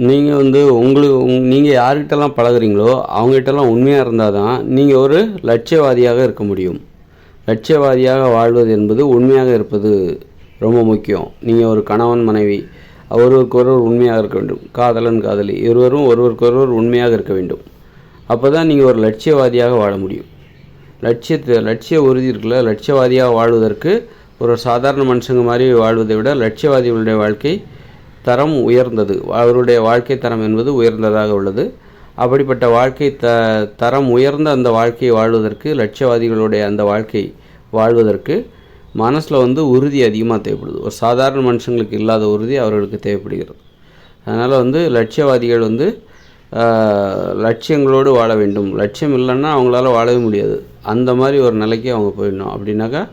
நீங்கள் வந்து நீங்கள் யார்கிட்டலாம் பழகுறீங்களோ அவங்ககிட்டலாம் உண்மையாக இருந்தால் தான் நீங்கள் ஒரு லட்சியவாதியாக இருக்க முடியும். லட்சியவாதியாக வாழ்வது என்பது உண்மையாக இருப்பது ரொம்ப முக்கியம். நீங்கள் ஒரு கணவன் மனைவி ஒருவருக்கொருவர் உண்மையாக இருக்க வேண்டும். காதலன் காதலி இருவரும் ஒருவருக்கொருவர் உண்மையாக இருக்க வேண்டும். அப்போ தான் நீங்கள் ஒரு லட்சியவாதியாக வாழ முடியும். லட்சிய உறுதி இருக்குல்ல, லட்சியவாதியாக வாழ்வதற்கு ஒரு சாதாரண மனுஷங்க மாதிரி வாழ்வதை விட லட்சியவாதிகளுடைய வாழ்க்கை தரம் உயர்ந்தது. அவருடைய வாழ்க்கை தரம் என்பது உயர்ந்ததாக உள்ளது. அப்படிப்பட்ட வாழ்க்கை தரம் உயர்ந்த அந்த வாழ்க்கையை வாழ்வதற்கு, லட்சியவாதிகளுடைய அந்த வாழ்க்கை வாழ்வதற்கு மனசில் வந்து உறுதி அதிகமாக தேவைப்படுது. ஒரு சாதாரண மனுஷங்களுக்கு இல்லாத உறுதி அவர்களுக்கு தேவைப்படுகிறது. அதனால் வந்து லட்சியவாதிகள் வந்து லட்சியங்களோடு வாழ வேண்டும். லட்சியம் இல்லைன்னா அவங்களால வாழவே முடியாது. அந்த மாதிரி ஒரு நிலைக்கு அவங்க போயிடணும். அப்படின்னாக்கா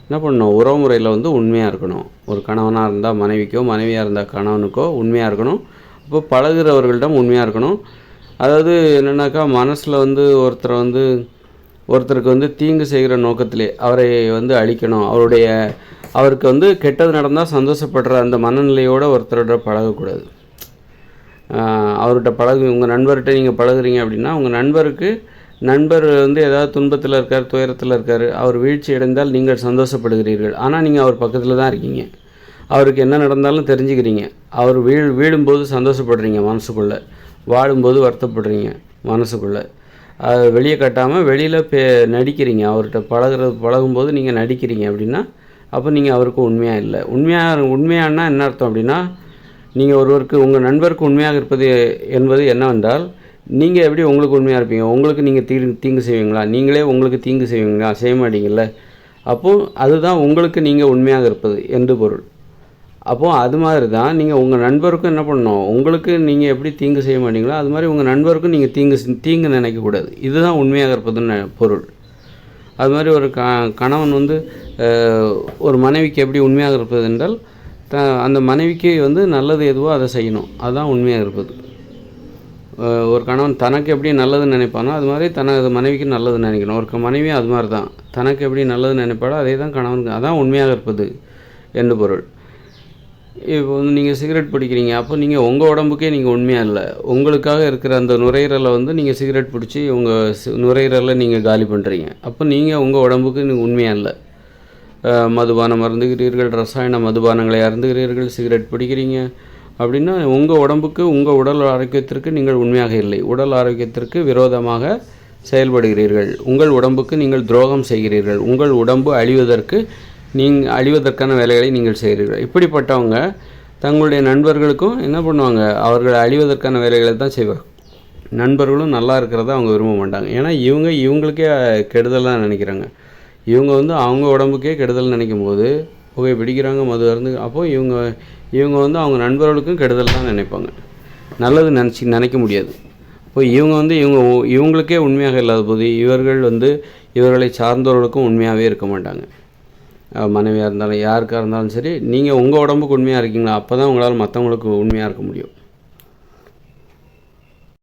என்ன பண்ணணும், உறவு முறையில் வந்து உண்மையாக இருக்கணும். ஒரு கணவனாக இருந்தால் மனைவிக்கோ, மனைவியாக இருந்தால் கணவனுக்கோ உண்மையாக இருக்கணும். அப்போ பழகுறவர்களிடம் உண்மையாக இருக்கணும். அதாவது என்னென்னாக்கா, மனசில் வந்து ஒருத்தருக்கு வந்து தீங்கு செய்கிற நோக்கத்திலே அவரை வந்து அழிக்கணும், அவருக்கு வந்து கெட்டது நடந்தால் சந்தோஷப்படுற அந்த மனநிலையோடு ஒருத்தரோட பழகக்கூடாது. அவர்கிட்ட உங்கள் நண்பர்கிட்ட நீங்கள் பழகுறீங்க அப்படின்னா, உங்கள் நண்பர் வந்து ஏதாவது துன்பத்தில் இருக்கார், துயரத்தில் இருக்கார், அவர் வீழ்ச்சி அடைந்தால் நீங்கள் சந்தோஷப்படுகிறீர்கள். ஆனால் நீங்கள் அவர் பக்கத்தில் தான் இருக்கீங்க. அவருக்கு என்ன நடந்தாலும் தெரிஞ்சுக்கிறீங்க. அவர் வீழும்போது சந்தோஷப்படுறீங்க மனசுக்குள்ளே, வாழும்போது வருத்தப்படுறீங்க மனசுக்குள்ளே. வெளியே காட்டாமல் வெளியில் நடிக்கிறீங்க. அவர்கிட்ட பழகும்போது நீங்கள் நடிக்கிறீங்க அப்படின்னா, அப்போ நீங்கள் அவருக்கு உண்மையாக இல்லை. உண்மையானா என்ன அர்த்தம் அப்படின்னா, நீங்கள் உங்கள் நண்பருக்கு உண்மையாக இருப்பது என்பது என்னவென்றால், நீங்கள் எப்படி உங்களுக்கு உண்மையாக இருப்பீங்க? உங்களுக்கு நீங்கள் தீங்கு செய்வீங்களா? நீங்களே உங்களுக்கு தீங்கு செய்வீங்களா? செய்ய மாட்டீங்கள்ல. அப்போது அதுதான் உங்களுக்கு நீங்கள் உண்மையாக இருப்பது என்று பொருள். அப்போது அது மாதிரி தான் நீங்கள் உங்கள் நண்பருக்கும் என்ன பண்ணணும், உங்களுக்கு நீங்கள் எப்படி தீங்கு செய்ய மாட்டீங்களோ அது மாதிரி உங்கள் நண்பருக்கும் நீங்கள் தீங்கு நினைக்கக்கூடாது. இதுதான் உண்மையாக இருப்பதுன்னு பொருள். அது மாதிரி ஒரு கணவன் வந்து ஒரு மனைவிக்கு எப்படி உண்மையாக இருப்பது என்றால், அந்த மனைவிக்கு வந்து நல்லது எதுவோ அதை செய்யணும். அதுதான் உண்மையாக இருப்பது. ஒரு கணவன் தனக்கு எப்படி நல்லது நினைப்பானோ அது மாதிரி தனது மனைவிக்கு நல்லது நினைக்கணும். ஒரு மனைவியும் அது மாதிரி தான், தனக்கு எப்படி நல்லது நினைப்பாடோ அதே தான் கணவனுக்கு. அதான் உண்மையாக இருப்பது என்று பொருள். இப்போ வந்து நீங்கள் சிகரெட் பிடிக்கிறீங்க, அப்போ நீங்கள் உங்கள் உடம்புக்கே நீங்கள் உண்மையாக இல்லை. உங்களுக்காக இருக்கிற அந்த நுரையீரலை வந்து நீங்கள் சிகரெட் பிடிச்சி உங்கள் நுரையீரலை நீங்கள் காலி பண்ணுறீங்க. அப்போ நீங்கள் உங்கள் உடம்புக்கு நீங்கள் உண்மையாக இல்லை. மதுபானம் அருந்துகிறீர்கள், ரசாயன மதுபானங்களை அருந்துகிறீர்கள், சிகரெட் பிடிக்கிறீங்க அப்படின்னா உங்கள் உடம்புக்கு, உங்கள் உடல் ஆரோக்கியத்திற்கு நீங்கள் உண்மையாக இல்லை. உடல் ஆரோக்கியத்திற்கு விரோதமாக செயல்படுகிறீர்கள். உங்கள் உடம்புக்கு நீங்கள் துரோகம் செய்கிறீர்கள். உங்கள் உடம்பு அழிவதற்கான வேலைகளை நீங்கள் செய்கிறீர்கள். இப்படிப்பட்டவங்க தங்களுடைய நண்பர்களுக்கும் என்ன பண்ணுவாங்க, அவர்கள் அழிவதற்கான வேலைகளை தான் செய்வாங்க. நண்பர்களும் நல்லா இருக்கிறத அவங்க விரும்ப மாட்டாங்க. ஏன்னா இவங்களுக்கே கெடுதலாக நினைக்கிறாங்க. இவங்க வந்து அவங்க உடம்புக்கே கெடுதல் நினைக்கும் போது புகை பிடிக்கிறாங்க, மது அருந்து. அப்போது இவங்க வந்து அவங்க நண்பர்களுக்கும் கெடுதல் தான் நினைப்பாங்க, நல்லது நினைக்க முடியாது. இப்போ இவங்க வந்து இவங்களுக்கே உண்மையாக இல்லாத போது இவர்களை சார்ந்தவர்களுக்கும் உண்மையாகவே இருக்க மாட்டாங்க. மனைவியாக இருந்தாலும் யாருக்காக இருந்தாலும் சரி, நீங்கள் உங்கள் உடம்புக்கு உண்மையாக இருக்கீங்களா? அப்போ தான் உங்களால் மற்றவங்களுக்கு உண்மையாக இருக்க முடியும்.